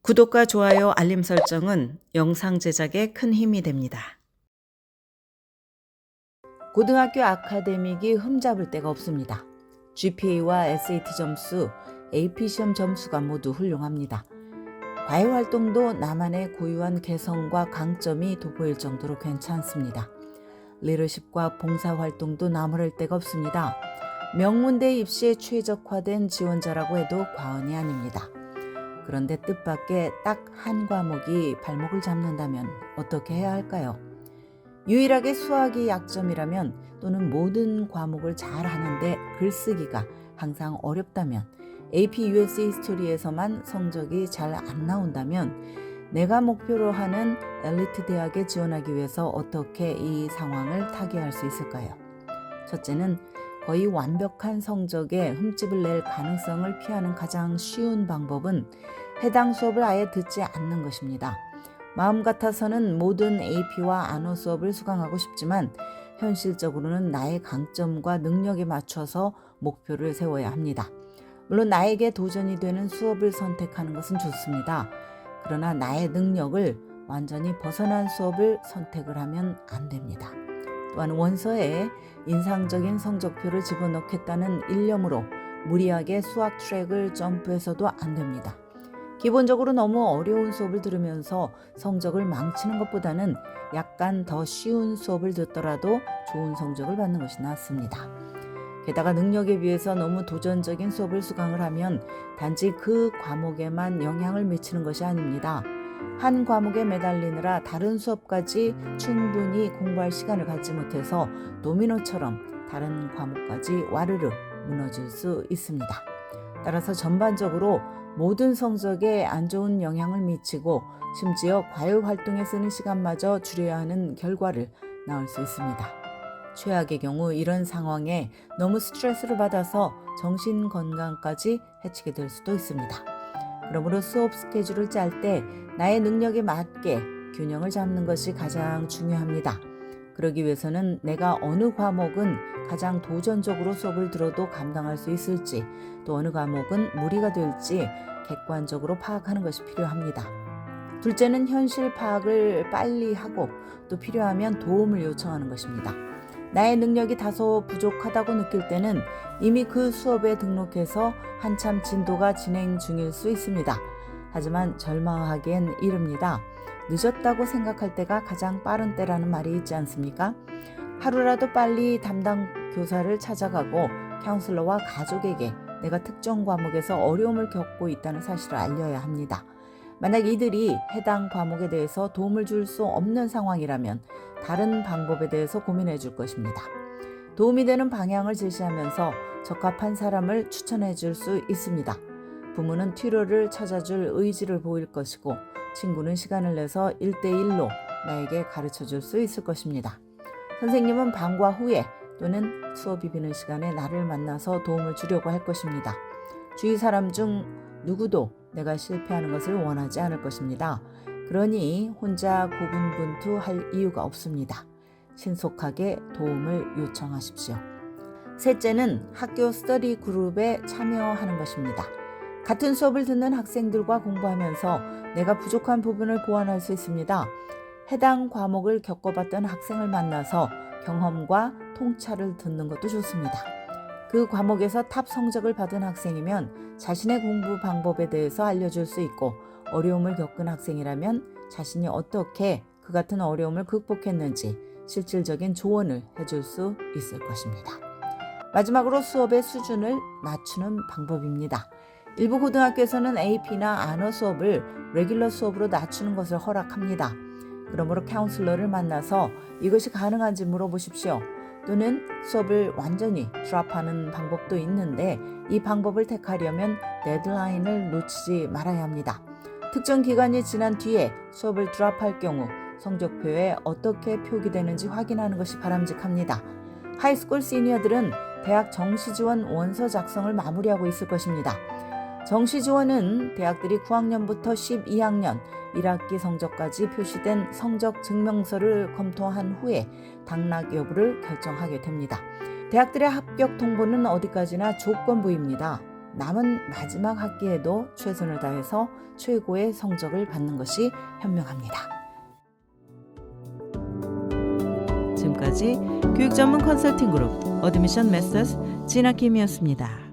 구독과 좋아요, 알림 설정은 영상 제작에 큰 힘이 됩니다. 고등학교 아카데믹이 흠잡을 데가 없습니다. GPA와 SAT 점수, AP 시험 점수가 모두 훌륭합니다. 과외 활동도 나만의 고유한 개성과 강점이 돋보일 정도로 괜찮습니다. 리더십과 봉사 활동도 나무랄 데가 없습니다. 명문대 입시에 최적화된 지원자라고 해도 과언이 아닙니다. 그런데 뜻밖의 딱 한 과목이 발목을 잡는다면 어떻게 해야 할까요? 유일하게 수학이 약점이라면 또는 모든 과목을 잘 하는데 글쓰기가 항상 어렵다면 AP US 히스토리에서만 성적이 잘 안 나온다면 내가 목표로 하는 엘리트 대학에 지원하기 위해서 어떻게 이 상황을 타개할 수 있을까요? 첫째는 거의 완벽한 성적에 흠집을 낼 가능성을 피하는 가장 쉬운 방법은 해당 수업을 아예 듣지 않는 것입니다. 마음 같아서는 모든 AP와 안어 수업을 수강하고 싶지만 현실적으로는 나의 강점과 능력에 맞춰서 목표를 세워야 합니다. 물론 나에게 도전이 되는 수업을 선택하는 것은 좋습니다. 그러나 나의 능력을 완전히 벗어난 수업을 선택을 하면 안 됩니다. 또한 원서에 인상적인 성적표를 집어넣겠다는 일념으로 무리하게 수학 트랙을 점프해서도 안 됩니다. 기본적으로 너무 어려운 수업을 들으면서 성적을 망치는 것보다는 약간 더 쉬운 수업을 듣더라도 좋은 성적을 받는 것이 낫습니다. 게다가 능력에 비해서 너무 도전적인 수업을 수강을 하면 단지 그 과목에만 영향을 미치는 것이 아닙니다. 한 과목에 매달리느라 다른 수업까지 충분히 공부할 시간을 갖지 못해서 도미노처럼 다른 과목까지 와르르 무너질 수 있습니다. 따라서 전반적으로 모든 성적에 안 좋은 영향을 미치고 심지어 과외 활동에 쓰는 시간마저 줄여야 하는 결과를 낳을 수 있습니다. 최악의 경우 이런 상황에 너무 스트레스를 받아서 정신 건강까지 해치게 될 수도 있습니다. 그러므로 수업 스케줄을 짤 때 나의 능력에 맞게 균형을 잡는 것이 가장 중요합니다. 그러기 위해서는 내가 어느 과목은 가장 도전적으로 수업을 들어도 감당할 수 있을지, 또 어느 과목은 무리가 될지 객관적으로 파악하는 것이 필요합니다. 둘째는 현실 파악을 빨리 하고 또 필요하면 도움을 요청하는 것입니다. 나의 능력이 다소 부족하다고 느낄 때는 이미 그 수업에 등록해서 한참 진도가 진행 중일 수 있습니다. 하지만 절망하기엔 이릅니다. 늦었다고 생각할 때가 가장 빠른 때라는 말이 있지 않습니까? 하루라도 빨리 담당 교사를 찾아가고 카운슬러와 가족에게 내가 특정 과목에서 어려움을 겪고 있다는 사실을 알려야 합니다. 만약 이들이 해당 과목에 대해서 도움을 줄 수 없는 상황이라면 다른 방법에 대해서 고민해 줄 것입니다. 도움이 되는 방향을 제시하면서 적합한 사람을 추천해 줄 수 있습니다. 부모는 튜러를 찾아줄 의지를 보일 것이고 친구는 시간을 내서 1대1로 나에게 가르쳐 줄 수 있을 것입니다. 선생님은 방과 후에 또는 수업이 비는 시간에 나를 만나서 도움을 주려고 할 것입니다. 주위 사람 중 누구도 내가 실패하는 것을 원하지 않을 것입니다. 그러니 혼자 고군분투할 이유가 없습니다. 신속하게 도움을 요청하십시오. 셋째는 학교 스터디 그룹에 참여하는 것입니다. 같은 수업을 듣는 학생들과 공부하면서 내가 부족한 부분을 보완할 수 있습니다. 해당 과목을 겪어봤던 학생을 만나서 경험과 통찰을 듣는 것도 좋습니다. 그 과목에서 탑 성적을 받은 학생이면 자신의 공부 방법에 대해서 알려줄 수 있고, 어려움을 겪은 학생이라면 자신이 어떻게 그 같은 어려움을 극복했는지 실질적인 조언을 해줄 수 있을 것입니다. 마지막으로 수업의 수준을 낮추는 방법입니다. 일부 고등학교에서는 AP나 안어 수업을 레귤러 수업으로 낮추는 것을 허락합니다. 그러므로 카운슬러를 만나서 이것이 가능한지 물어보십시오. 또는 수업을 완전히 드랍하는 방법도 있는데 이 방법을 택하려면 데드라인을 놓치지 말아야 합니다. 특정 기간이 지난 뒤에 수업을 드랍할 경우 성적표에 어떻게 표기되는지 확인하는 것이 바람직합니다. 하이스쿨 시니어들은 대학 정시지원 원서 작성을 마무리하고 있을 것입니다. 정시지원은 대학들이 9학년부터 12학년 1학기 성적까지 표시된 성적 증명서를 검토한 후에 당락 여부를 결정하게 됩니다. 대학들의 합격 통보는 어디까지나 조건부입니다. 남은 마지막 학기에도 최선을 다해서 최고의 성적을 받는 것이 현명합니다. 지금까지 교육 전문 컨설팅 그룹 어드미션 메서스 진아킴이었습니다.